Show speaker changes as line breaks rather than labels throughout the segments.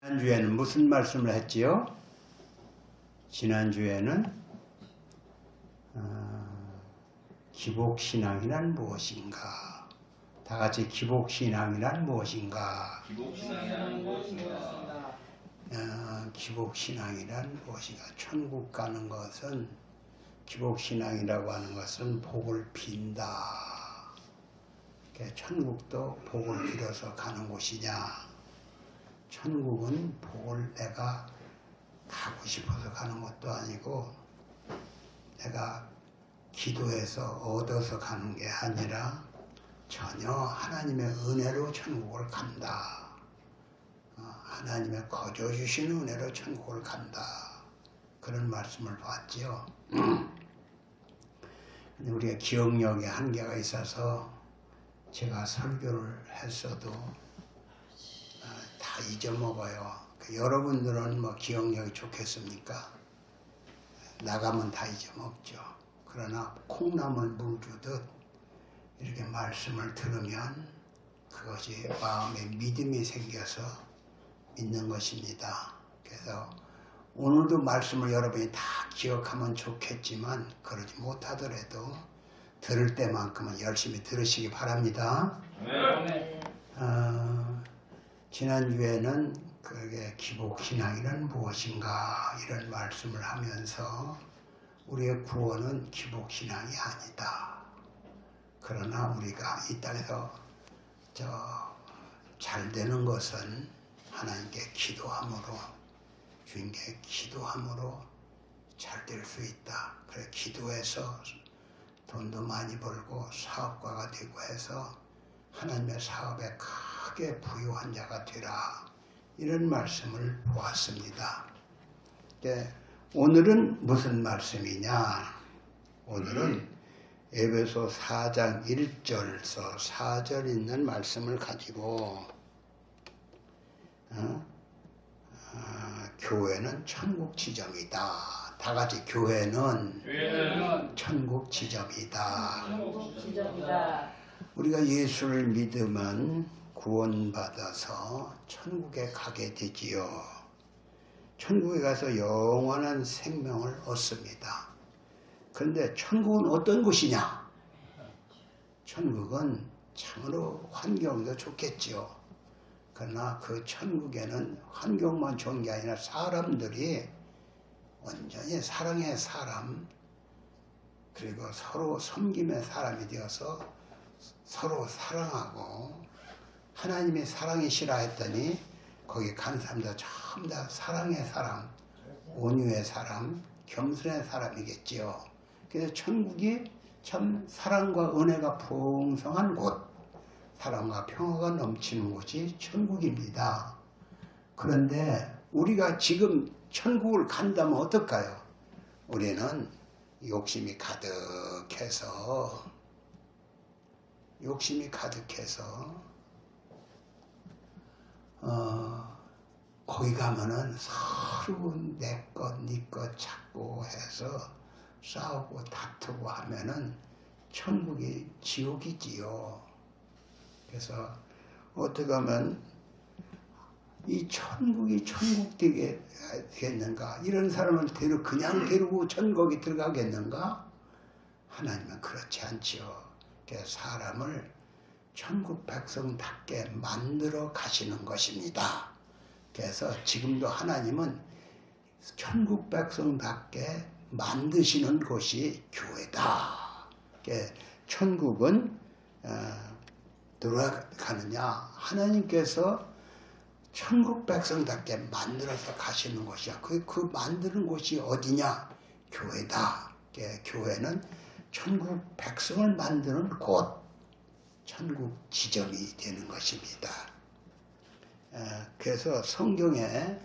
지난주에는 무슨 말씀을 했지요? 지난주에는 기복신앙이란 무엇인가? 다 같이 기복신앙이란 무엇인가?
기복신앙이란 무엇인가?
기복신앙이란 무엇인가? 천국 가는 것은, 기복신앙이라고 하는 것은 복을 빈다. 천국도 복을 빌어서 가는 곳이냐? 천국은 복을 내가 가고 싶어서 가는 것도 아니고 내가 기도해서 얻어서 가는 게 아니라 전혀 하나님의 은혜로 천국을 간다. 하나님의 거저 주시는 은혜로 천국을 간다. 그런 말씀을 봤지요. 근데 우리가 기억력에 한계가 있어서 제가 설교를 했어도 다 잊어먹어요. 여러분들은 뭐 기억력이 좋겠습니까? 나가면 다 잊어먹죠. 그러나 콩나물 물 주듯 이렇게 말씀을 들으면 그것이 마음에 믿음이 생겨서 믿는 것입니다. 그래서 오늘도 말씀을 여러분이 다 기억하면 좋겠지만 그러지 못하더라도 들을 때만큼은 열심히 들으시기 바랍니다.
네.
지난주에는 그게 기복신앙이란 무엇인가 이런 말씀을 하면서 우리의 구원은 기복신앙이 아니다. 그러나 우리가 이 땅에서 잘 되는 것은 하나님께 기도함으로, 주님께 기도함으로 잘 될 수 있다. 그래 기도해서 돈도 많이 벌고 사업가가 되고 해서 하나님의 사업에 크게 부유한 자가 되라. 이런 말씀을 보았습니다. 오늘은 무슨 말씀이냐? 오늘은 에베소 4장 1절에서 4절 있는 말씀을 가지고 교회는 천국 지점이다. 다 같이 교회는 천국 지점이다. 우리가 예수를 믿으면 구원받아서 천국에 가게 되지요. 천국에 가서 영원한 생명을 얻습니다. 그런데 천국은 어떤 곳이냐? 천국은 참으로 환경도 좋겠지요. 그러나 그 천국에는 환경만 좋은 게 아니라 사람들이 완전히 사랑의 사람, 그리고 서로 섬김의 사람이 되어서 서로 사랑하고, 하나님의 사랑이시라 했더니 거기 간 사람들 전부 다 사랑의 사람, 온유의 사람, 겸손의 사람이겠지요. 그래서 천국이 참 사랑과 은혜가 풍성한 곳, 사랑과 평화가 넘치는 곳이 천국입니다. 그런데 우리가 지금 천국을 간다면 어떨까요? 우리는 욕심이 가득해서 거기 가면은 서로 내 것, 네 것 찾고 해서 싸우고 다투고 하면은 천국이 지옥이지요. 그래서 어떻게 하면 이 천국이 천국 되겠는가? 이런 사람을 그냥 데리고 천국에 들어가겠는가? 하나님은 그렇지 않지요. 그래서 사람을 천국 백성답게 만들어 가시는 것입니다. 그래서 지금도 하나님은 천국 백성답게 만드시는 곳이 교회다. 천국은 돌아가느냐? 하나님께서 천국 백성답게 만들어서 가시는 곳이야. 그 만드는 곳이 어디냐? 교회다. 교회는 천국 백성을 만드는 곳, 천국 지점이 되는 것입니다. 그래서 성경에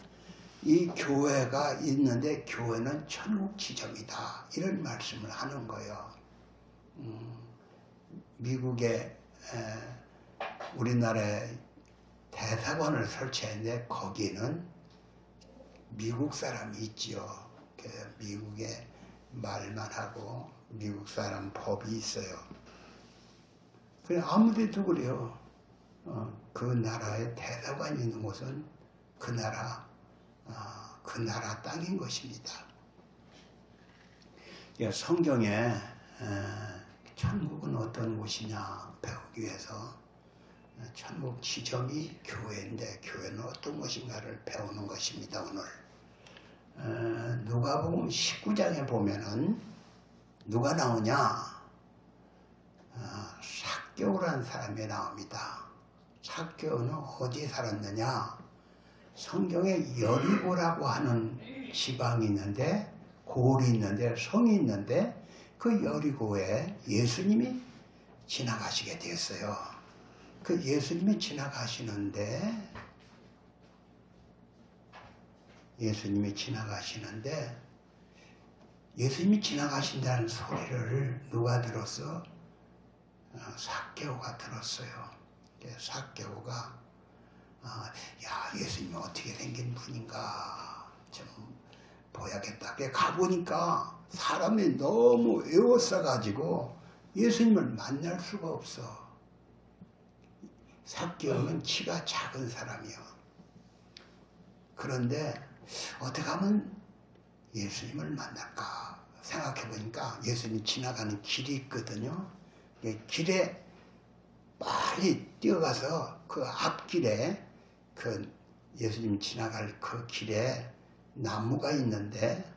이 교회가 있는데 교회는 천국 지점이다. 이런 말씀을 하는 거예요. 미국에 우리나라에 대사관을 설치했는데 거기는 미국 사람이 있지요. 미국의 말만 하고 미국 사람 법이 있어요. 그래 아무데도 그래요. 그 나라의 대사관이 있는 곳은 그 나라 땅인 것입니다. 성경에 천국은 어떤 곳이냐 배우기 위해서 천국 지점이 교회인데 교회는 어떤 것인가를 배우는 것입니다. 오늘 누가복음 19장에 보면은 누가 나오냐? 삭개오라는 사람이 나옵니다. 삭개오는 어디에 살았느냐? 성경에 여리고라고 하는 지방이 있는데 고을이 있는데 성이 있는데 그 여리고에 예수님이 지나가시게 되었어요. 그 예수님이 지나가시는데 예수님이 지나가신다는 소리를 누가 들었어? 삭개오가 들었어요. 삭개오가 야, 예수님이 어떻게 생긴 분인가 좀 보야겠다. 가보니까 사람이 너무 에워싸가지고 예수님을 만날 수가 없어. 삭개오는 키가 작은 사람이요. 그런데 어떻게 하면 예수님을 만날까 생각해보니까 예수님이 지나가는 길이 있거든요. 길에 빨리 뛰어가서 그 앞길에 그 예수님 지나갈 그 길에 나무가 있는데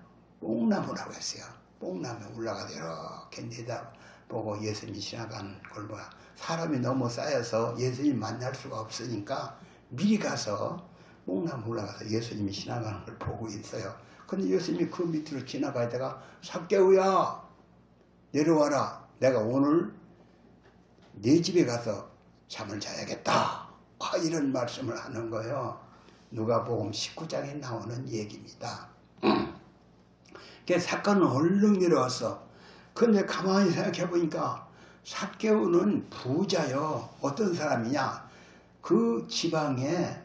뽕나무라고 했어요. 뽕나무에 올라가서 이렇게 내다보고 예수님이 지나가는 걸 봐. 사람이 너무 쌓여서 예수님 만날 수가 없으니까 미리 가서 뽕나무 올라가서 예수님이 지나가는 걸 보고 있어요. 근데 예수님이 그 밑으로 지나가다가 삭개오야 내려와라. 내가 오늘 네 집에 가서 잠을 자야겠다. 이런 말씀을 하는 거예요. 누가복음 19장에 나오는 얘기입니다. 그 사건은 얼른 내려왔어. 근데 가만히 생각해 보니까 삭개오는 부자요. 어떤 사람이냐? 그 지방에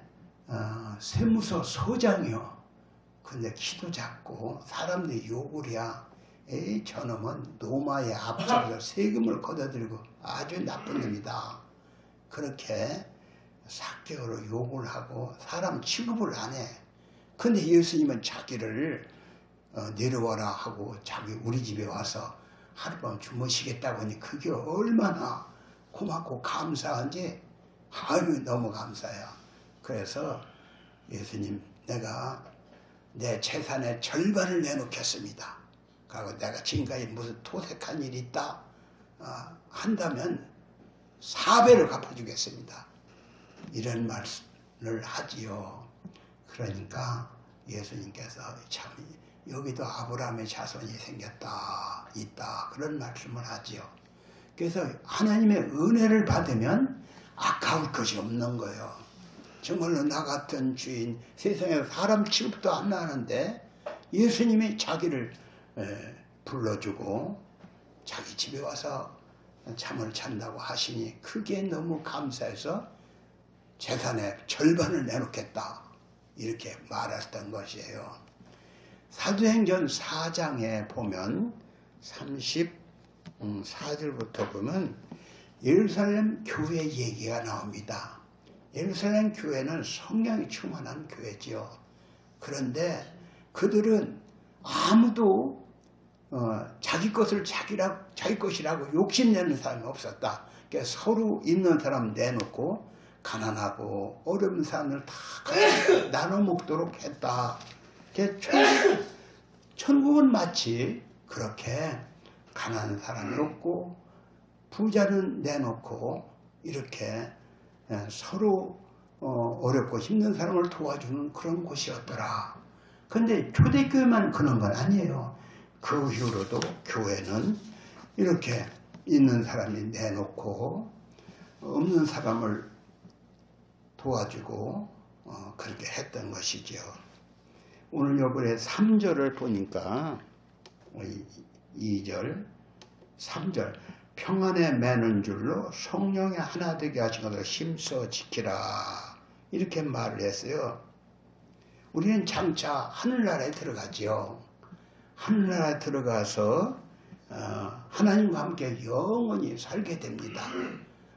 세무서 서장이요. 근데 키도 작고 사람들이 욕을 해야 에이 저놈은 노마에 앞서서 세금을 걷어들이고 아주 나쁜 놈이다. 그렇게 삭개오를 욕을 하고 사람 취급을 안 해. 근데 예수님은 자기를 내려와라 하고 자기 우리 집에 와서 하룻밤 주무시겠다고 하니 그게 얼마나 고맙고 감사한지 아유 너무 감사해요. 그래서 예수님 내가 내 재산의 절반을 내놓겠습니다. 그리고 내가 지금까지 무슨 토색한 일이 있다 한다면 4배를 갚아주겠습니다. 이런 말씀을 하지요. 그러니까 예수님께서 참 여기도 아브라함의 자손이 있다 그런 말씀을 하지요. 그래서 하나님의 은혜를 받으면 아까울 것이 없는 거예요. 정말로 나 같은 주인 세상에서 사람 취급도 안 나는데 예수님이 자기를 불러주고 자기 집에 와서 잠을 잔다고 하시니 그게 너무 감사해서 재산의 절반을 내놓겠다 이렇게 말했던 것이에요. 사도행전 4장에 보면 34절부터 보면 예루살렘 교회 얘기가 나옵니다. 예루살렘 교회는 성령이 충만한 교회지요. 그런데 그들은 아무도 자기 것을 자기 것이라고 욕심내는 사람이 없었다. 그러니까 서로 있는 사람 내놓고 가난하고 어려운 사람을 다 같이 나눠 먹도록 했다. 천국은 마치 그렇게 가난한 사람이 없고 부자는 내놓고 이렇게 서로 어렵고 힘든 사람을 도와주는 그런 곳이었더라. 근데 초대교회만 그런 건 아니에요. 그 이후로도 교회는 이렇게 있는 사람이 내놓고 없는 사람을 도와주고 그렇게 했던 것이죠. 오늘 요번에 3절을 보니까 2절, 3절 평안에 매는 줄로 성령의 하나 되게 하신 것을 힘써 지키라 이렇게 말을 했어요. 우리는 장차 하늘나라에 들어가지요. 하늘나라에 들어가서 하나님과 함께 영원히 살게 됩니다.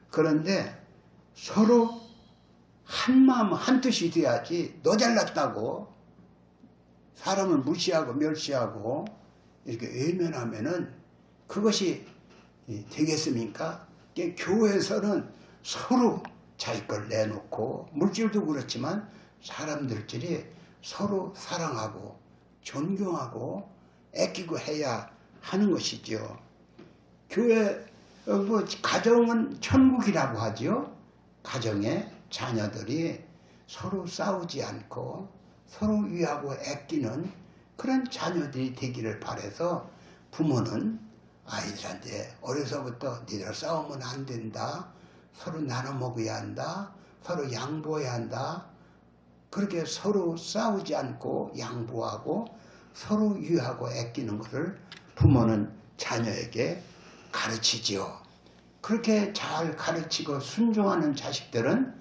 그런데 서로 한마음 한뜻이 돼야지 너 잘났다고 사람을 무시하고 멸시하고 이렇게 외면하면은 그것이 되겠습니까? 교회에서는 서로 자기 걸 내놓고 물질도 그렇지만 사람들끼리 서로 사랑하고 존경하고 아끼고 해야 하는 것이죠. 교회 가정은 천국이라고 하죠. 가정에 자녀들이 서로 싸우지 않고 서로 위하고 아끼는 그런 자녀들이 되기를 바라서 부모는 아이들한테 어려서부터 니들 싸우면 안 된다. 서로 나눠 먹어야 한다. 서로 양보해야 한다. 그렇게 서로 싸우지 않고 양보하고 서로 위하고 아끼는 것을 부모는 자녀에게 가르치지요. 그렇게 잘 가르치고 순종하는 자식들은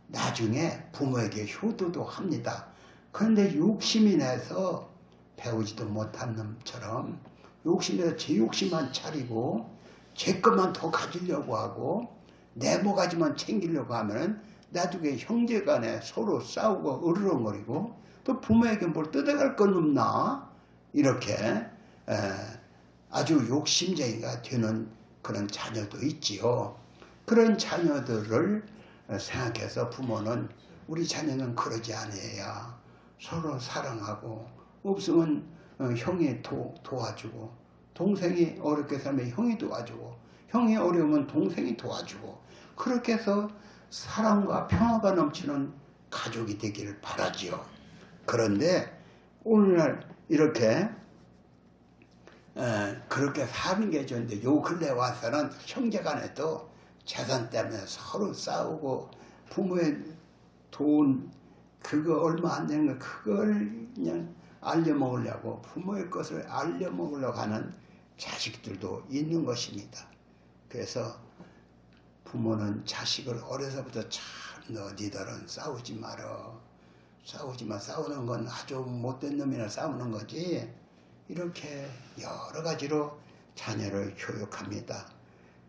나중에 부모에게 효도도 합니다. 그런데 욕심이 나서 배우지도 못한 놈처럼 욕심에서 제 욕심만 차리고 제 것만 더 가지려고 하고 내 모가지만 챙기려고 하면 나중에 형제간에 서로 싸우고 으르렁거리고 또 부모에게 뭘 뜯어갈 건 없나 이렇게 아주 욕심쟁이가 되는 그런 자녀도 있지요. 그런 자녀들을 생각해서 부모는 우리 자녀는 그러지 않아야 서로 사랑하고 없으면 형이 도와주고 동생이 어렵게 살면 형이 도와주고 형이 어려우면 동생이 도와주고 그렇게 해서 사랑과 평화가 넘치는 가족이 되기를 바라지요. 그런데 오늘날 이렇게 그렇게 사는 게 좋은데 요 근래 와서는 형제간에도 재산 때문에 서로 싸우고 부모의 돈 그거 얼마 안 되는 거 그걸 그냥 알려먹으려고 부모의 것을 알려먹으려고 하는 자식들도 있는 것입니다. 그래서 부모는 자식을 어려서부터 참 너 니들은 싸우지 말어. 싸우지 마. 싸우는 건 아주 못된 놈이나 싸우는 거지. 이렇게 여러 가지로 자녀를 교육합니다.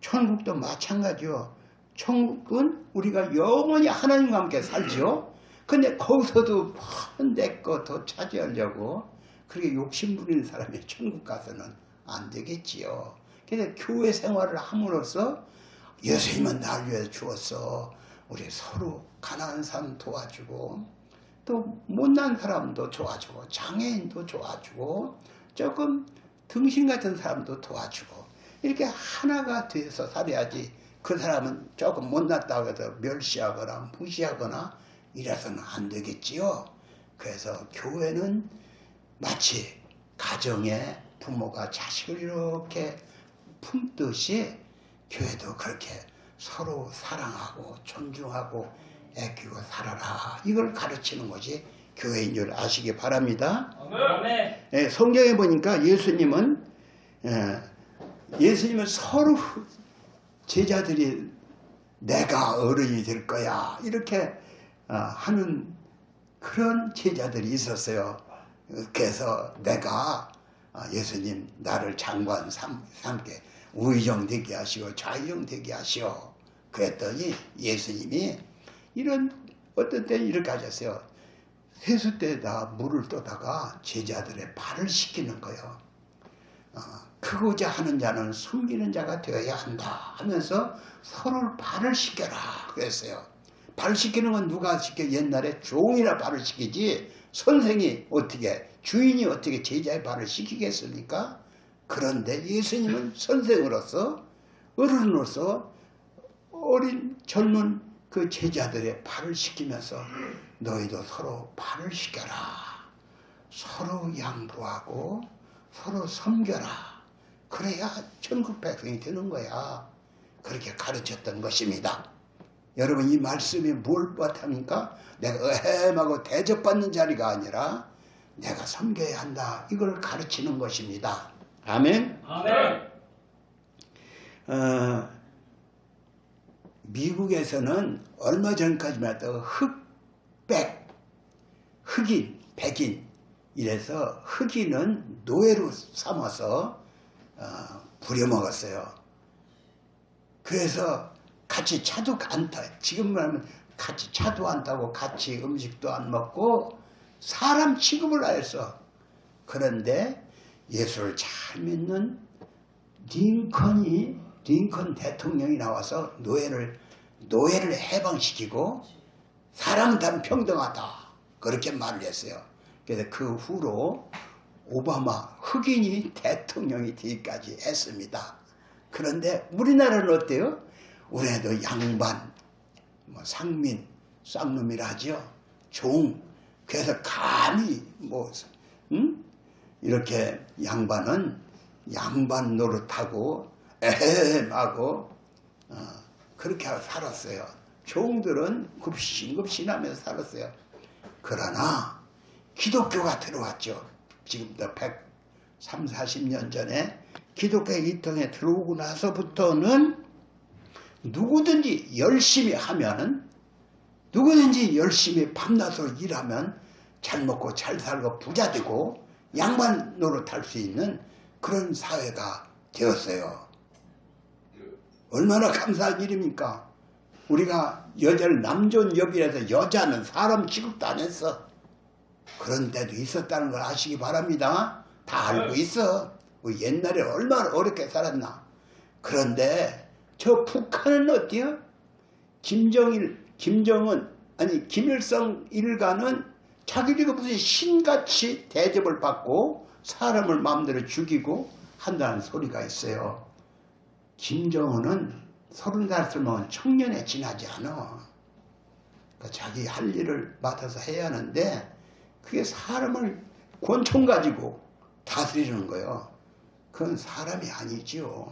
천국도 마찬가지요. 천국은 우리가 영원히 하나님과 함께 살죠. 근데 거기서도 내 거 더 차지하려고 그렇게 욕심 부리는 사람이 천국 가서는 안 되겠지요. 그래서 교회 생활을 함으로써 예수님은 날 위해 주었어. 우리 서로 가난한 사람 도와주고 또 못난 사람도 도와주고 장애인도 도와주고 조금 등신 같은 사람도 도와주고 이렇게 하나가 돼서 살아야지 그 사람은 조금 못났다고 해서 멸시하거나 무시하거나 이래서는 안 되겠지요. 그래서 교회는 마치 가정에 부모가 자식을 이렇게 품듯이 교회도 그렇게 서로 사랑하고 존중하고 아끼고 살아라. 이걸 가르치는 것이 교회인 줄 아시기 바랍니다.
아멘.
성경에 보니까 예수님은 서로 제자들이 내가 어른이 될 거야 이렇게 하는 그런 제자들이 있었어요. 그래서 내가 예수님 나를 장관 삼게 우의정 되게 하시오 좌의정 되게 하시오 그랬더니 예수님이 어떤 때 이렇게 하셨어요. 세수 때에다 물을 떠다가 제자들의 발을 씻기는 거예요. 크고자 하는 자는 섬기는 자가 되어야 한다 하면서 서로 발을 씻겨라 그랬어요. 발 씻기는 건 누가 씻겨? 옛날에 종이나 발을 씻기지 선생이 어떻게 주인이 어떻게 제자의 발을 씻기겠습니까? 그런데 예수님은 선생으로서 어른으로서 어린 젊은 그 제자들의 발을 씻기면서 너희도 서로 발을 씻겨라. 서로 양보하고 서로 섬겨라. 그래야 천국 백성이 되는 거야. 그렇게 가르쳤던 것입니다. 여러분 이 말씀이 뭘 바탕입니까? 내가 어햄하고 대접받는 자리가 아니라 내가 섬겨야 한다. 이걸 가르치는 것입니다. 아멘.
아멘.
미국에서는 얼마 전까지만 해도 흑인, 백인 이래서 흑인은 노예로 삼아서 부려먹었어요. 그래서 같이 차도 안 타. 지금 말하면 같이 차도 안 타고 같이 음식도 안 먹고 사람 취급을 하였어. 그런데 예수를 잘 믿는 링컨 대통령이 나와서 노예를 해방시키고 사람은 다 평등하다. 그렇게 말을 했어요. 그래서 그 후로 오바마 흑인이 대통령이 되기까지 했습니다. 그런데 우리나라는 어때요? 우리나라도 양반, 상민, 쌍놈이라 하죠. 종. 그래서 감히 이렇게 양반은 양반 노릇하고 에헴하고 그렇게 살았어요. 종들은 굽신굽신하면서 살았어요. 그러나 기독교가 들어왔죠. 지금부터 130, 40년 전에 기독교가 이 땅에 들어오고 나서부터는 누구든지 열심히 하면은, 누구든지 열심히 밤낮으로 일하면 잘 먹고 잘 살고 부자 되고 양반 노릇할 수 있는 그런 사회가 되었어요. 얼마나 감사한 일입니까? 우리가 여자를 남존여비해서 여자는 사람 취급도 안 했어. 그런 때도 있었다는 걸 아시기 바랍니다. 다 알고 있어. 옛날에 얼마나 어렵게 살았나. 그런데 저 북한은 어때요? 김일성 일가는 자기들이 무슨 신같이 대접을 받고 사람을 마음대로 죽이고 한다는 소리가 있어요. 김정은은 30살 먹은 청년에 지나지 않아. 그러니까 자기 할 일을 맡아서 해야 하는데 그게 사람을 권총 가지고 다스리는 거예요. 그건 사람이 아니죠.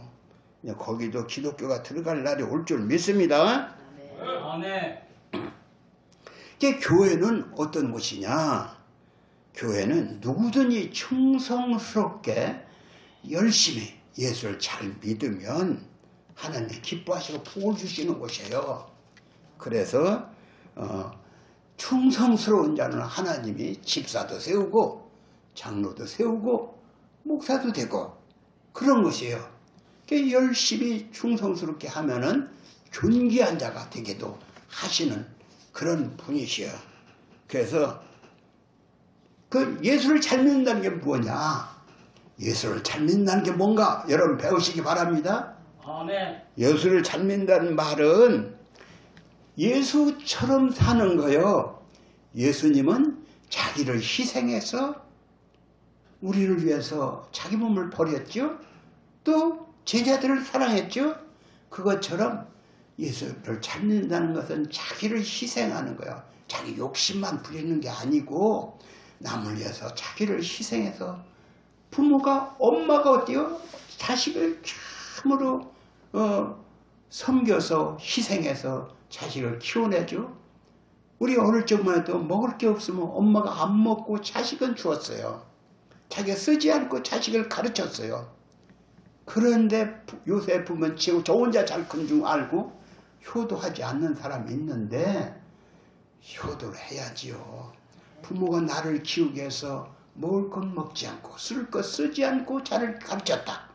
거기도 기독교가 들어갈 날이 올 줄 믿습니다.
아멘.
교회는 어떤 곳이냐? 교회는 누구든지 충성스럽게 열심히 예수를 잘 믿으면 하나님이 기뻐하시고 복을 주시는 곳이에요. 그래서 충성스러운 자는 하나님이 집사도 세우고 장로도 세우고 목사도 되고 그런 것이에요. 열심히 충성스럽게 하면은 존귀한 자가 되게도 하시는 그런 분이시여. 그래서 그 예수를 잘 믿는다는 게 뭐냐? 예수를 잘 믿는다는 게 뭔가 여러분 배우시기 바랍니다.
아멘.
예수를 잘 믿는다는 말은 예수처럼 사는 거요. 예수님은 자기를 희생해서 우리를 위해서 자기 몸을 버렸죠. 또 제자들을 사랑했죠. 그것처럼 예수를 잘 믿는다는 것은 자기를 희생하는 거예요. 자기 욕심만 부리는 게 아니고 남을 위해서 자기를 희생해서 엄마가 어때요? 자식을 참으로 섬겨서 희생해서 자식을 키워내죠. 우리 어릴 적만 해도 먹을 게 없으면 엄마가 안 먹고 자식은 주었어요. 자기가 쓰지 않고 자식을 가르쳤어요. 그런데 요새 보면 저 혼자 잘 큰 줄 알고 효도하지 않는 사람이 있는데 효도를 해야지요. 부모가 나를 키우기 위해서 먹을 것 먹지 않고 쓸 것 쓰지 않고 잘 가르쳤다.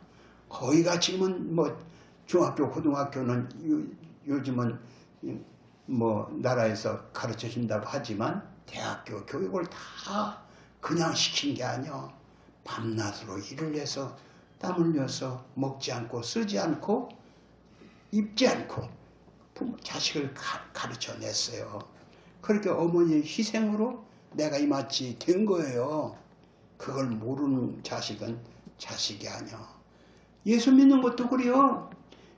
거기가 지금은 중학교 고등학교는 요즘은 나라에서 가르쳐 준다고 하지만 대학교 교육을 다 그냥 시킨 게 아니야. 밤낮으로 일을 해서 땀 흘려서 먹지 않고 쓰지 않고 입지 않고 자식을 가르쳐 냈어요. 그렇게 어머니의 희생으로 내가 이마치 된 거예요. 그걸 모르는 자식은 자식이 아니야. 예수 믿는 것도 그래요.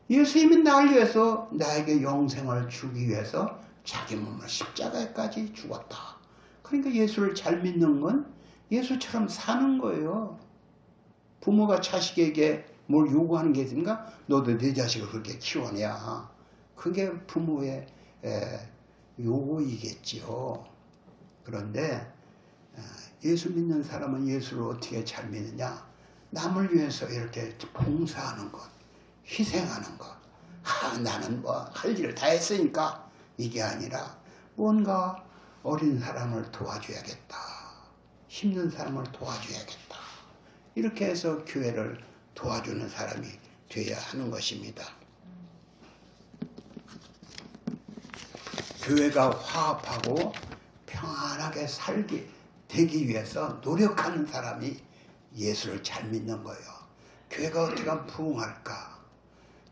예수님이 나를 위해서 나에게 영생을 주기 위해서 자기 몸을 십자가에까지 죽었다. 그러니까 예수를 잘 믿는 건 예수처럼 사는 거예요. 부모가 자식에게 뭘 요구하는 게 있습니까? 너도 네 자식을 그렇게 키워내야. 그게 부모의 요구이겠지요. 그런데 예수 믿는 사람은 예수를 어떻게 잘 믿느냐? 남을 위해서 이렇게 봉사하는 것, 희생하는 것. 나는 할 일을 다 했으니까 이게 아니라 뭔가 어린 사람을 도와줘야겠다. 힘든 사람을 도와줘야겠다. 이렇게 해서 교회를 도와주는 사람이 되어야 하는 것입니다. 교회가 화합하고 평안하게 되기 위해서 노력하는 사람이 예수를 잘 믿는 거예요. 교회가 어떻게 하면 부흥할까?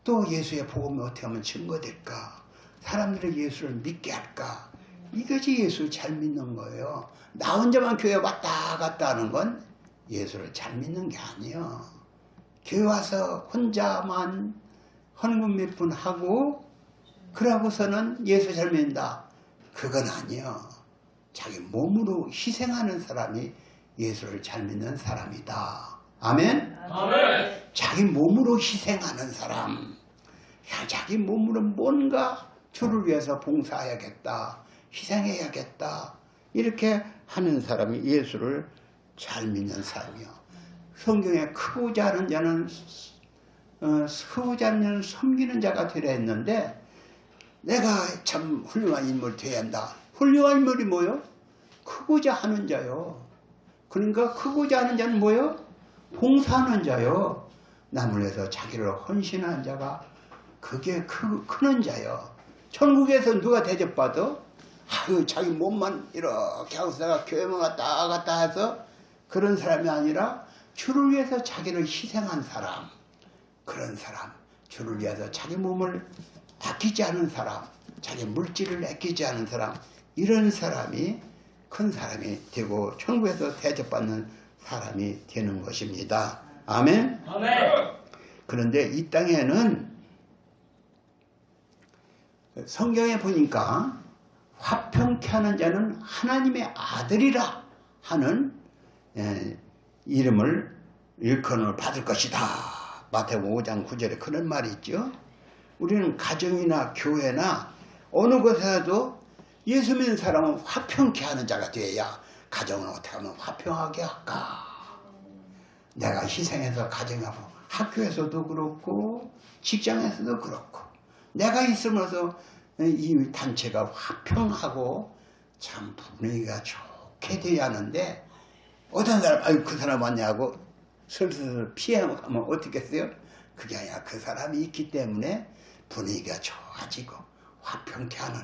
또 예수의 복음이 어떻게 하면 증거될까? 사람들이 예수를 믿게 할까? 이것이 예수를 잘 믿는 거예요. 나 혼자만 교회 왔다 갔다 하는 건 예수를 잘 믿는 게 아니에요. 교회 와서 혼자만 헌금 몇 푼 하고 그러고서는 예수 잘 믿는다. 그건 아니에요. 자기 몸으로 희생하는 사람이 예수를 잘 믿는 사람이다. 아멘?
아멘.
자기 몸으로 희생하는 사람. 자기 몸으로 뭔가 주를 위해서 봉사해야겠다. 희생해야겠다. 이렇게 하는 사람이 예수를 잘 믿는 사람이요. 성경에 크고자 하는 자는 섬기는 자가 되려 했는데 내가 참 훌륭한 인물이 되어야 한다. 훌륭한 인물이 뭐요? 크고자 하는 자요. 그러니까 크고자 하는 자는 뭐요? 봉사하는 자요. 남을 위해서 자기를 헌신하는 자가 그게 크는 자요. 천국에서 누가 대접받아? 자기 몸만 이렇게 하고서 교회만 갔다 갔다 해서 그런 사람이 아니라 주를 위해서 자기를 희생한 사람. 그런 사람. 주를 위해서 자기 몸을 아끼지 않은 사람. 자기 물질을 아끼지 않은 사람. 이런 사람이 큰 사람이 되고 천국에서 대접받는 사람이 되는 것입니다. 아멘?
아멘.
그런데 이 땅에는 성경에 보니까 화평케 하는 자는 하나님의 아들이라 하는 이름을 일컬음을 받을 것이다. 마태복음 5장 9절에 그런 말이 있죠. 우리는 가정이나 교회나 어느 곳에서도 예수 믿는 사람은 화평케 하는 자가 되어야 가정을 어떻게 하면 화평하게 할까. 내가 희생해서 가정하고 학교에서도 그렇고 직장에서도 그렇고 내가 있으면서 이 단체가 화평하고 참 분위기가 좋게 돼야 하는데 어떤 사람 아유 그 사람 왔냐고 슬슬 피해가면 어떻겠어요? 그게 아니라 그 사람이 있기 때문에 분위기가 좋아지고 화평케 하는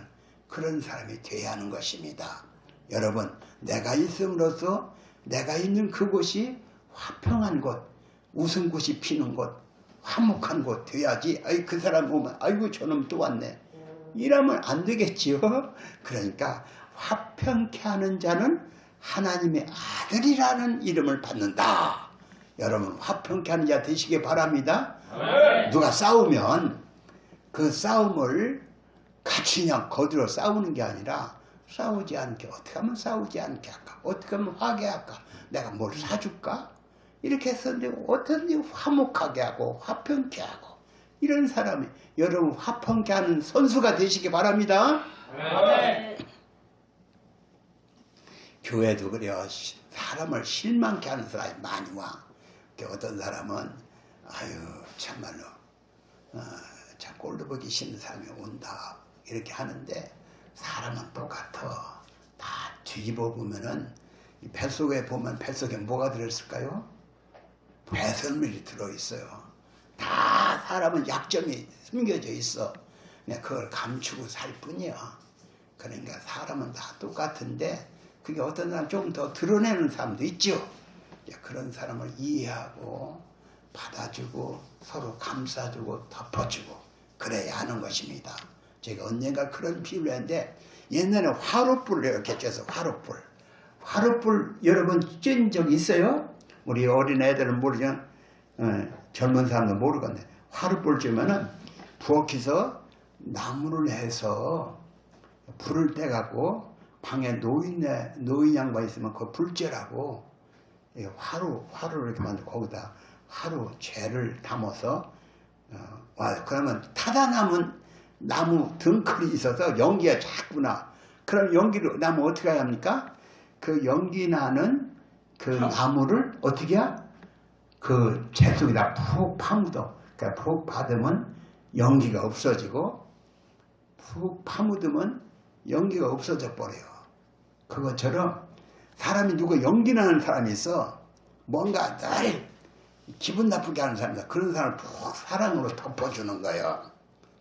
그런 사람이 되어야 하는 것입니다. 여러분 내가 있음으로써 내가 있는 그곳이 화평한 곳 웃음꽃이 피는 곳 화목한 곳 돼야지. 아이 그 사람 오면 아이고 저놈 또 왔네 이러면 안 되겠지요. 그러니까 화평케 하는 자는 하나님의 아들이라는 이름을 받는다. 여러분 화평케 하는 자 되시기 바랍니다.
아멘.
누가 싸우면 그 싸움을 같이 그냥 거들어 싸우는 게 아니라 싸우지 않게 어떻게 하면 싸우지 않게 할까? 어떻게 하면 화해할까? 내가 뭘 사줄까? 이렇게 했었는데 어떻게 화목하게 하고 화평케 하고 이런 사람이 여러분 화평케 하는 선수가 되시기 바랍니다.
아멘.
교회도 그래요. 사람을 실망케 하는 사람이 많이 와. 어떤 사람은 아유 참말로 참 꼴도 보기 싫은 사람이 온다 이렇게 하는데 사람은 똑같아. 다 뒤집어 보면은 뱃속에 보면 뱃속에 뭐가 들어있을까요? 배설물이 들어있어요. 다 사람은 약점이 숨겨져 있어. 그냥 그걸 감추고 살 뿐이야. 그러니까 사람은 다 똑같은데 그게 어떤 사람 조금 더 드러내는 사람도 있죠. 그런 사람을 이해하고 받아주고 서로 감싸주고 덮어주고 그래야 하는 것입니다. 제가 언젠가 그런 비유를 했는데 옛날에 화롯불을 이렇게 쬐서 화롯불 여러분 쬐인 적 있어요? 우리 어린 애들은 모르죠. 젊은 사람도 모르겠네. 화롯불 쬐면은 부엌에서 나무를 해서 불을 떼갖고 방에 노인 양반 있으면 그 불 쬐라고 화로를 이렇게 만들고 거기다 화로 죄를 담아서 그러면 타다 남은 나무 등클이 있어서 연기가 자꾸 나. 그럼 연기를 나면 어떻게 해야 합니까? 그 연기 나는 그 나무를 어떻게 해야? 그 재 속에다 푹 파묻어. 그러니까 푹 받으면 연기가 없어지고 푹 파묻으면 연기가 없어져 버려요. 그것처럼 사람이 누구 연기 나는 사람이 있어. 뭔가 늘 기분 나쁘게 하는 사람이다. 그런 사람을 푹 사랑으로 덮어주는 거예요.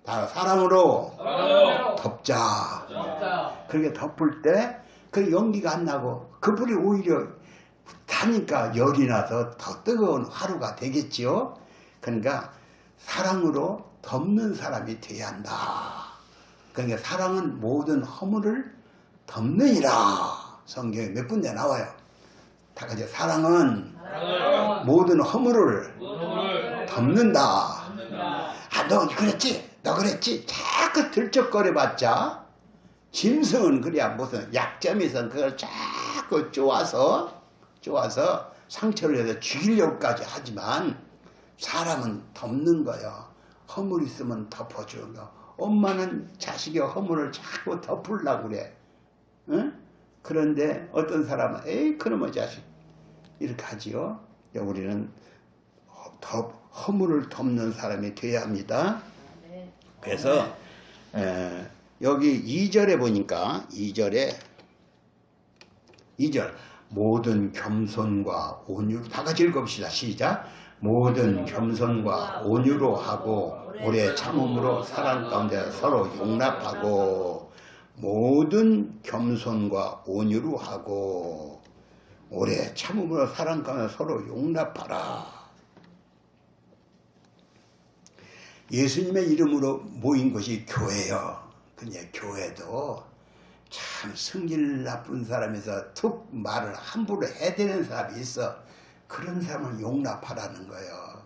다 사랑으로
사랑으로
덮자.
덮자.
그렇게 덮을 때 그 연기가 안 나고 그 불이 오히려 타니까 열이 나서 더 뜨거운 화루가 되겠지요. 그러니까 사랑으로 덮는 사람이 돼야 한다. 그러니까 사랑은 모든 허물을 덮느니라. 성경에 몇 군데 나와요. 다 같이 사랑은
사랑은
모든 허물을
모든
덮는다.
덮는다.
아, 너 그랬지? 너 그랬지? 자꾸 들쩍거려봤자 짐승은 그래야 무슨 약점에서 그걸 자꾸 쪼아서 상처를 내서 죽이려고까지 하지만 사람은 덮는 거예요. 허물 있으면 덮어주는 거. 엄마는 자식의 허물을 자꾸 덮으려고 그래. 응? 그런데 어떤 사람은 에이 그놈의 자식 이렇게 하지요. 우리는 허물을 덮는 사람이 돼야 합니다. 그래서 여기 2절에 보니까 2절 모든 겸손과 온유 다 같이 읽읍시다. 시작. 모든 겸손과 온유로 하고 오래 참음으로 사랑 가운데 서로 용납하고 모든 겸손과 온유로 하고 오래 참음으로 사랑 가운데 서로 용납하라. 예수님의 이름으로 모인 것이 교회요. 근데 교회도 참 성질 나쁜 사람에서 툭 말을 함부로 해대는 사람이 있어. 그런 사람을 용납하라는 거예요.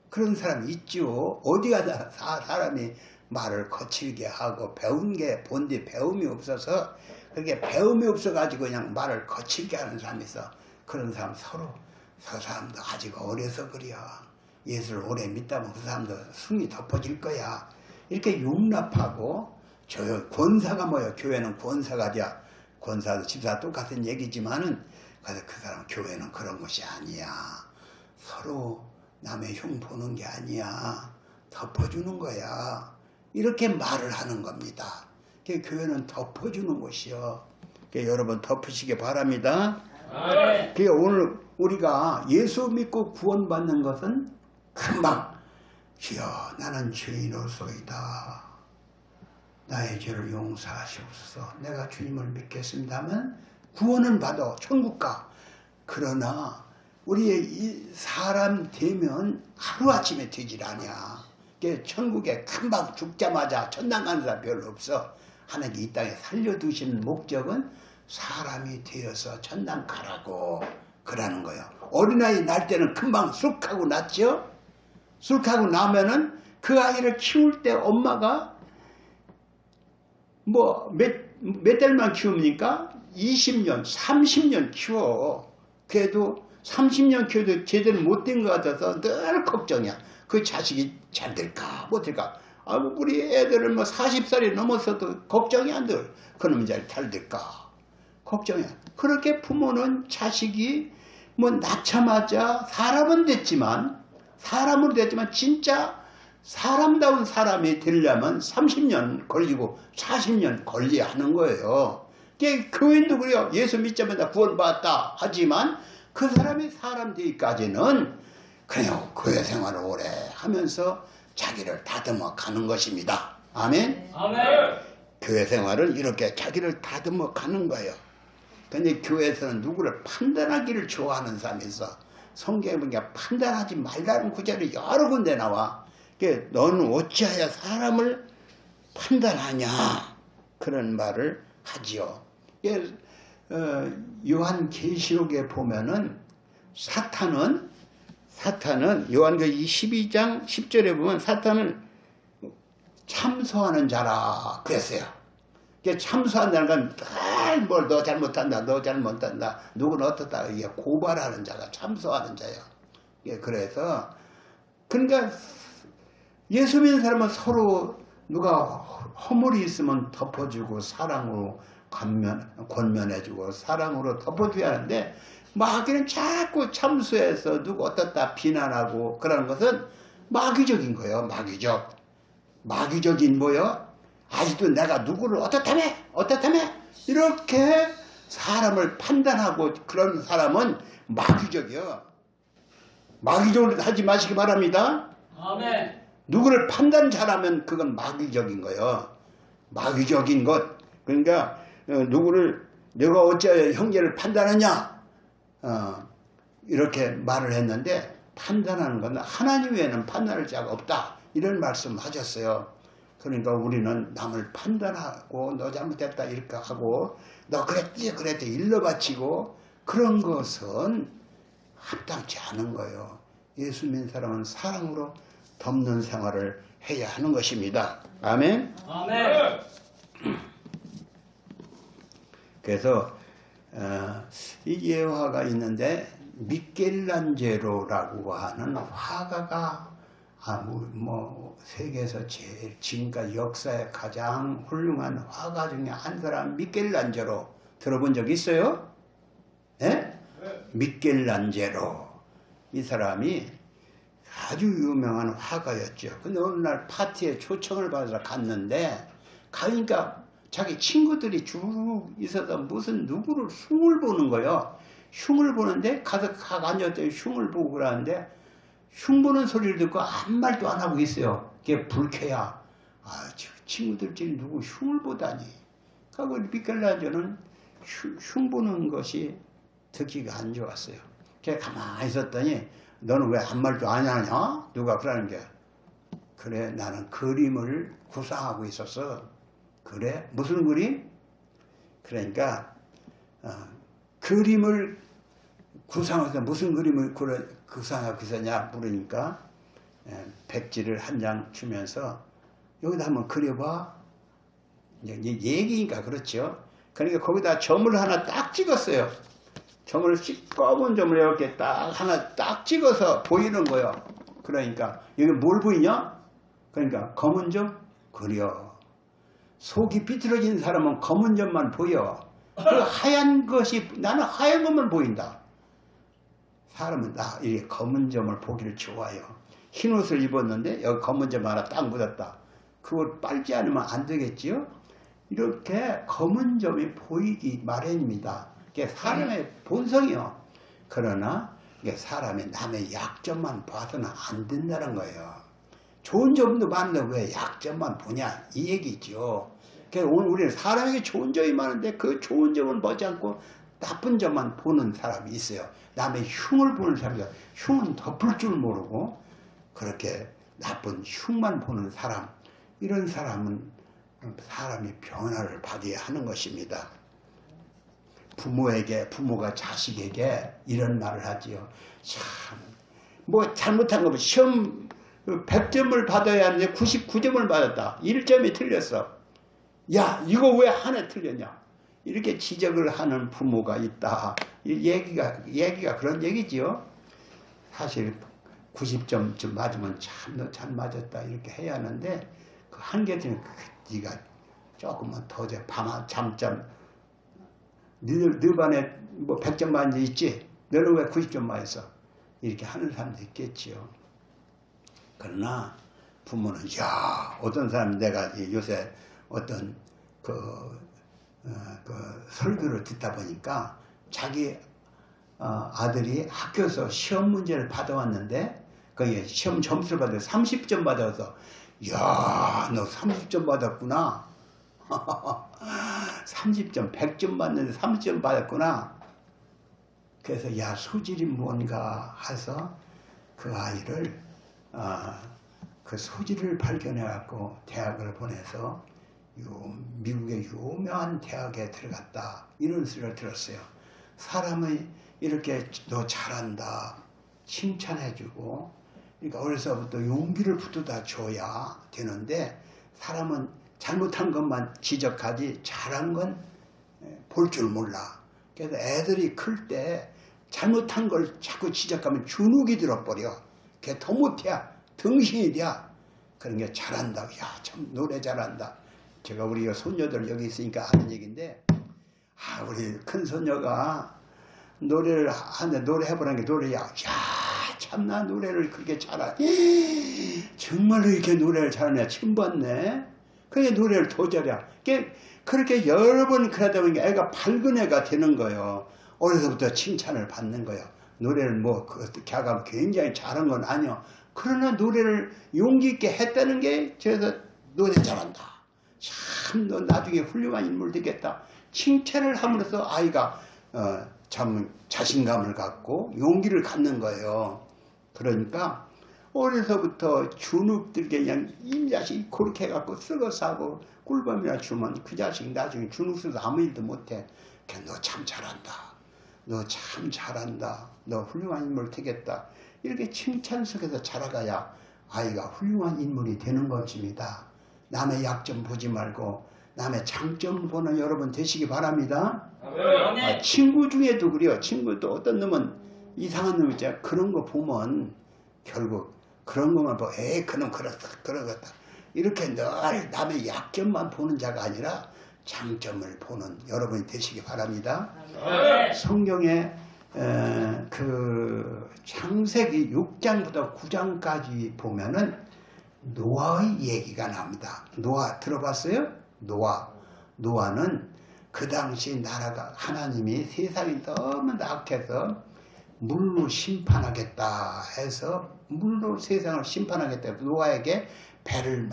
그런 사람이 있죠. 어디 가서 사람이 말을 거칠게 하고 배운 게 본디 배움이 없어서 그게 배움이 없어가지고 그냥 말을 거칠게 하는 사람이 있어. 그런 사람 서로 저 사람도 아직 어려서 그래요. 예수를 오래 믿다면 그 사람도 숨이 덮어질 거야. 이렇게 용납하고 권사가 뭐예요? 교회는 권사가 돼야 권사도 집사 똑같은 얘기지만은 그래서 그 사람 교회는 그런 것이 아니야. 서로 남의 흉 보는 게 아니야. 덮어주는 거야. 이렇게 말을 하는 겁니다. 교회는 덮어주는 곳이요. 여러분 덮으시기 바랍니다. 오늘 우리가 예수 믿고 구원받는 것은 금방 주여 나는 죄인으로소이다. 나의 죄를 용서하시옵소서. 내가 주님을 믿겠습니다 하면 구원은 받아 천국 가. 그러나 우리의 사람 되면 하루아침에 되질 않냐. 천국에 금방 죽자마자 천당 가는 사람 별로 없어. 하나님이 이 땅에 살려두신 목적은 사람이 되어서 천당 가라고 그러는 거예요. 어린아이 날 때는 금방 쑥 하고 났죠. 쑥 하고 나면은 그 아이를 키울 때 엄마가 몇 달만 키웁니까? 20년, 30년 키워. 그래도 30년 키워도 제대로 못된 것 같아서 늘 걱정이야. 그 자식이 잘 될까 못될까. 우리 애들은 40살이 넘어서도 걱정이 안 들. 그놈이 잘 될까 걱정이야. 그렇게 부모는 자식이 낳자마자 사람으로 됐지만 진짜 사람다운 사람이 되려면 30년 걸리고 40년 걸려야 하는 거예요. 교인도 그래요. 예수 믿자마자 구원받았다 하지만 그 사람이 사람 되기까지는 그냥 교회 생활을 오래 하면서 자기를 다듬어 가는 것입니다. 아멘?
아멘.
교회 생활은 이렇게 자기를 다듬어 가는 거예요. 근데 교회에서는 누구를 판단하기를 좋아하는 사람이 있어. 성경에 보니까 판단하지 말라는 구절이 여러 군데 나와. 너는 어찌하여 사람을 판단하냐 그런 말을 하지요. 요한계시록에 보면은 사탄은 요한계시록 12장 10절에 보면 사탄은 참소하는 자라 그랬어요. 참소한다는 건 뭘 너 잘못한다, 너 잘못한다, 누구는 어떻다 이게 고발하는 자가 참소하는 자예요. 그래서 그러니까 예수 믿는 사람은 서로 누가 허물이 있으면 덮어주고 사랑으로 권면해주고 사랑으로 덮어줘야 하는데 마귀는 자꾸 참소해서 누구 어떻다 비난하고 그러는 것은 마귀적인 거예요. 마귀적인 뭐요? 아직도 내가 누구를 어떻다며 이렇게 사람을 판단하고 그런 사람은 마귀적이요. 마귀적으로 하지 마시기 바랍니다.
아멘.
누구를 판단 잘하면 그건 마귀적인 거예요. 마귀적인 것. 그러니까 누구를 내가 어째 형제를 판단하냐 이렇게 말을 했는데, 판단하는 건 하나님 외에는 판단할 자가 없다 이런 말씀 하셨어요. 그러니까 우리는 남을 판단하고 너 잘못했다 이렇게 하고 너 그랬지 일러 바치고 그런 것은 합당치 않은 거예요. 예수 믿는 사람은 사랑으로 덮는 생활을 해야 하는 것입니다. 아멘.
아멘.
그래서 이 예화가 있는데 미켈란젤로라고 하는 화가가 세계에서 제일 지금까지 역사에 가장 훌륭한 화가 중에 한 사람 미켈란젤로 들어본 적 있어요? 네? 미켈란젤로 이 사람이 아주 유명한 화가였죠. 근데 어느 날 파티에 초청을 받아서 갔는데 가니까 자기 친구들이 쭉 있어서 무슨 누구를 흉을 보는 거예요. 흉을 보는데 가서 앉았더니 흉을 보고 그러는데 흉 보는 소리를 듣고 아무 말도 안 하고 있어요. 그게 불쾌야. 친구들끼리 누구 흉을 보다니. 그리고 미켈란젤로는 흉 보는 것이 듣기가 안 좋았어요. 걔 가만히 있었더니 너는 왜 아무 말도 안 하냐? 누가 그러는 게. 그래, 나는 그림을 구상하고 있었어. 그래? 무슨 그림? 그러니까 그림을 구상해서 무슨 그림을 구상하고 있었냐 물으니까 백지를 한 장 주면서 여기다 한번 그려봐. 얘기니까 그렇죠. 그러니까 거기다 점을 하나 딱 찍었어요. 점을 검은 점을 이렇게 딱 하나 딱 찍어서 보이는 거예요. 그러니까 여기 뭘 보이냐? 그러니까 검은 점 그려. 속이 삐뚤어진 사람은 검은 점만 보여. 그 하얀 것이 나는 하얀 것만 보인다. 사람은 이렇게 검은 점을 보기를 좋아해요. 흰 옷을 입었는데 여기 검은 점 하나 딱 묻었다. 그걸 빨지 않으면 안 되겠지요? 이렇게 검은 점이 보이기 마련입니다. 이게 사람의 본성이요. 그러나 이게 사람이 남의 약점만 봐서는 안 된다는 거예요. 좋은 점도 많은데 왜 약점만 보냐 이 얘기죠. 그래서 오늘 우리는 사람에게 좋은 점이 많은데 그 좋은 점은 보지 않고 나쁜 점만 보는 사람이 있어요. 남의 흉을 보는 사람이요. 흉은 덮을 줄 모르고 그렇게 나쁜 흉만 보는 사람, 이런 사람은 사람이 변화를 받아야 하는 것입니다. 부모가 자식에게 이런 말을 하지요. 참, 잘못한 거면 시험 100점을 받아야 하는데 99점을 받았다. 1점이 틀렸어. 야, 이거 왜 하나 틀렸냐? 이렇게 지적을 하는 부모가 있다. 얘기가 그런 얘기지요. 사실 90점쯤 맞으면 참 너 잘 맞았다 이렇게 해야 하는데 그 한계점이 네가 조금만 더 잠잠 너 반에 100점 맞은 데 있지? 너는 왜 90점 맞았어? 이렇게 하는 사람도 있겠지요. 그러나 부모는 어떤 사람 내가 요새 어떤 설교를 듣다 보니까 자기 아들이 학교에서 시험 문제를 받아왔는데 거기에 시험 점수를 받아서 30점 받아서 너 30점 받았구나. 30점 100점 받는데 30점 받았구나. 그래서 소질이 뭔가 해서 그 아이를 그 소질을 발견해 갖고 대학을 보내서 미국의 유명한 대학에 들어갔다. 이런 소리를 들었어요. 사람이 이렇게 너 잘한다 칭찬해주고, 그러니까 어려서부터 용기를 붙여다 줘야 되는데 사람은 잘못한 것만 지적하지 잘한 건 볼 줄 몰라. 그래서 애들이 클 때 잘못한 걸 자꾸 지적하면 주눅이 들어버려. 걔 더 못해. 등신이 돼. 그런 게 잘한다. 참 노래 잘한다. 제가 우리 손녀들 여기 있으니까 하는 얘기인데, 우리 큰 손녀가 노래를 하는데 노래 해보라는 게 노래야. 참나 노래를 그렇게 잘하네. 정말로 이렇게 노래를 잘하네. 처음 봤네. 그게 노래를 더 잘해. 그렇게 여러 번 그러다 보니까 애가 밝은 애가 되는 거예요. 어려서부터 칭찬을 받는 거예요. 노래를 걔가 굉장히 잘한 건 아니요. 그러나 노래를 용기 있게 했다는 게 저에서 노래 잘한다. 참 너 나중에 훌륭한 인물 되겠다. 칭찬을 함으로써 아이가 참 자신감을 갖고 용기를 갖는 거예요. 그러니까 어려서부터 주눅들게 그냥 이 자식이 그렇게 해갖고 썩어싸고 꿀밤이나 주면 그 자식이 나중에 주눅 써서 아무 일도 못해. 너 참 잘한다. 너 참 잘한다. 너 훌륭한 인물 되겠다. 이렇게 칭찬 속에서 자라가야 아이가 훌륭한 인물이 되는 것입니다. 남의 약점 보지 말고 남의 장점 보는 여러분 되시기 바랍니다. 친구 중에도 그래요. 친구도 어떤 놈은 이상한 놈 있잖아요. 그런 거 보면 결국 그런 것만 보고 그놈 그렇다 그러겠다. 이렇게 늘 남의 약점만 보는 자가 아니라 장점을 보는 여러분이 되시기 바랍니다. 성경에 그 창세기 6장부터 9장까지 보면은 노아의 얘기가 납니다. 노아 들어봤어요? 노아는 그 당시 나라가 하나님이 세상이 너무 낙해서 물로 심판하겠다 해서 물로 세상을 심판하겠다 해서 노아에게 배를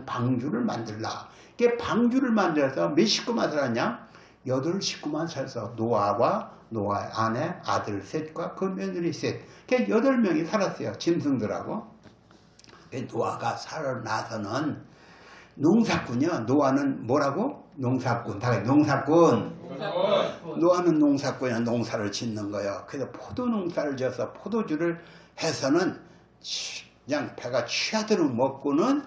방주를 만들라. 이게 방주를 만들어서 몇 식구만 살았냐? 8식구만 살아서 노아와 노아 아내 아들 셋과 그 며느리 셋. 그게 8명이 살았어요. 짐승들하고. 노아가 살아나서는 농사꾼이요. 노아는 뭐라고? 농사꾼. 다 농사꾼. 노아는 농사꾼이야. 농사를 짓는 거예요. 그래서 포도 농사를 지어서 포도주를 해서는 그냥 배가 취하도록 먹고는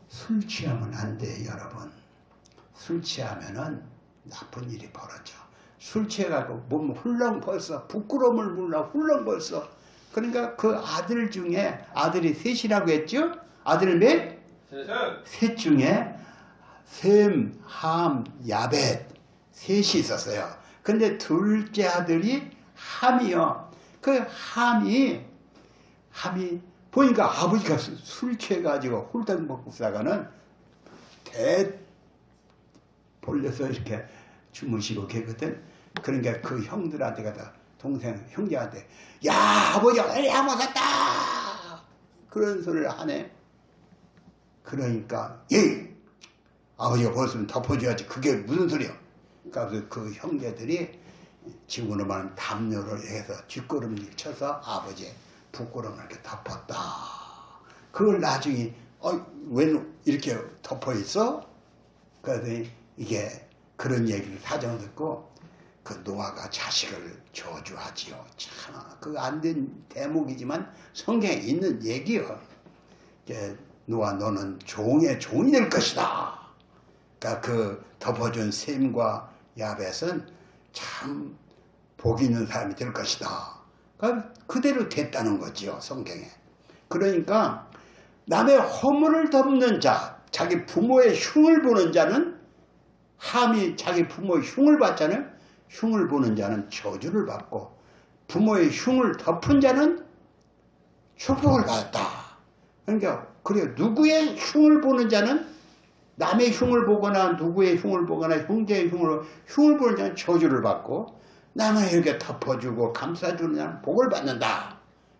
술 취하면 안 돼요, 여러분. 술 취하면은 나쁜 일이 벌어져. 술 취해가지고 몸 훌렁 벌써 부끄러움을 몰라 훌렁 벌써. 그러니까 그 아들 중에 아들이 셋이라고 했죠? 아들 몇? 셋 중에 셈, 함, 야벳 셋이 있었어요. 근데 둘째 아들이 함이요. 그 함이 보니까 아버지가 술 취해가지고 홀딱 먹고 싸가는 벌려서 이렇게 주무시고 계거든. 그러니까 그 형들한테 가다 동생 형제한테 야 아버지 빨리 한번 갔다 그런 소리를 하네. 그러니까 아버지가 벌써 덮어줘야지. 그게 무슨 소리야. 그래서 그 형제들이 지금으로 말하면 담요를 해서 뒷걸음질 쳐서 아버지의 부끄러움을 이렇게 덮었다. 그걸 나중에 왜 이렇게 덮어 있어? 그러더니 이게 그런 얘기를 사정 듣고 그 노아가 자식을 저주하지요. 참 그 안 된 대목이지만 성경에 있는 얘기요. 노아 너는 종의 종이 될 것이다. 그러니까 그 덮어준 셈과 야벳은 참 복 있는 사람이 될 것이다. 그러니까 그대로 됐다는 거지요, 성경에. 그러니까 남의 허물을 덮는 자, 자기 부모의 흉을 보는 자는 함이 자기 부모의 흉을 봤잖아요. 흉을 보는 자는 저주를 받고 부모의 흉을 덮은 자는 축복을 받았다. 그러니까 그래요. 누구의 흉을 보는 자는 남의 흉을 보거나 누구의 흉을 보거나 형제의 흉을 보는 자는 저주를 받고 남을 이렇게 덮어주고 감싸주는 자는 복을 받는다.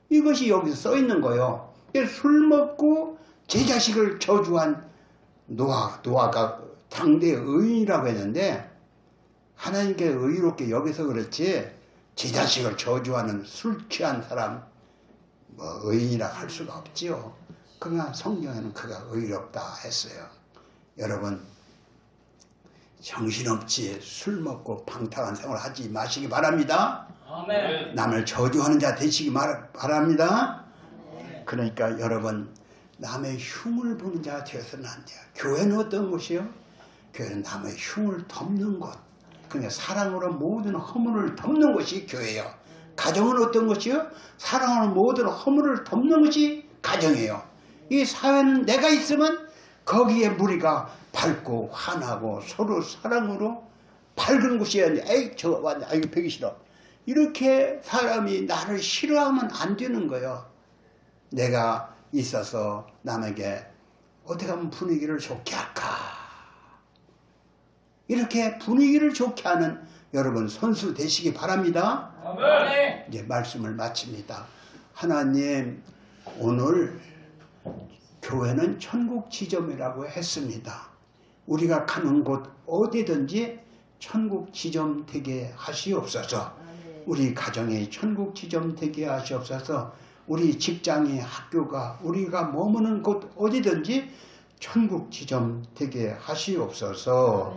이것이 여기서 써 있는 거예요. 술 먹고 제 자식을 저주한 노아가 당대의 의인이라고 했는데 하나님께 의롭게 여기서 그렇지 제 자식을 저주하는 술 취한 사람 의인이라 할 수가 없지요. 그러나 성경에는 그가 의롭다 했어요. 여러분 정신없이 술 먹고 방탕한 생활을 하지 마시기 바랍니다.
아멘.
남을 저주하는 자 되시기 바랍니다. 그러니까 여러분 남의 흉을 보는 자가 되어서는 안 돼요. 교회는 어떤 곳이요? 교회는 남의 흉을 덮는 곳. 그러니까 사랑으로 모든 허물을 덮는 것이 교회예요. 가정은 어떤 것이요? 사랑으로 모든 허물을 덮는 것이 가정이에요. 이 사회는 내가 있으면 거기에 무리가 밝고 환하고 서로 사랑으로 밝은 곳이어야 돼. 에이 저거 왔네. 이거 배기 싫어. 이렇게 사람이 나를 싫어하면 안 되는 거예요. 내가 있어서 남에게 어떻게 하면 분위기를 좋게 할까. 이렇게 분위기를 좋게 하는 여러분 선수 되시기 바랍니다.
아멘.
이제 말씀을 마칩니다. 하나님 오늘 교회는 천국 지점이라고 했습니다. 우리가 가는 곳 어디든지 천국 지점 되게 하시옵소서. 우리 가정의 천국 지점 되게 하시옵소서. 우리 직장의 학교가 우리가 머무는 곳 어디든지 천국 지점 되게 하시옵소서.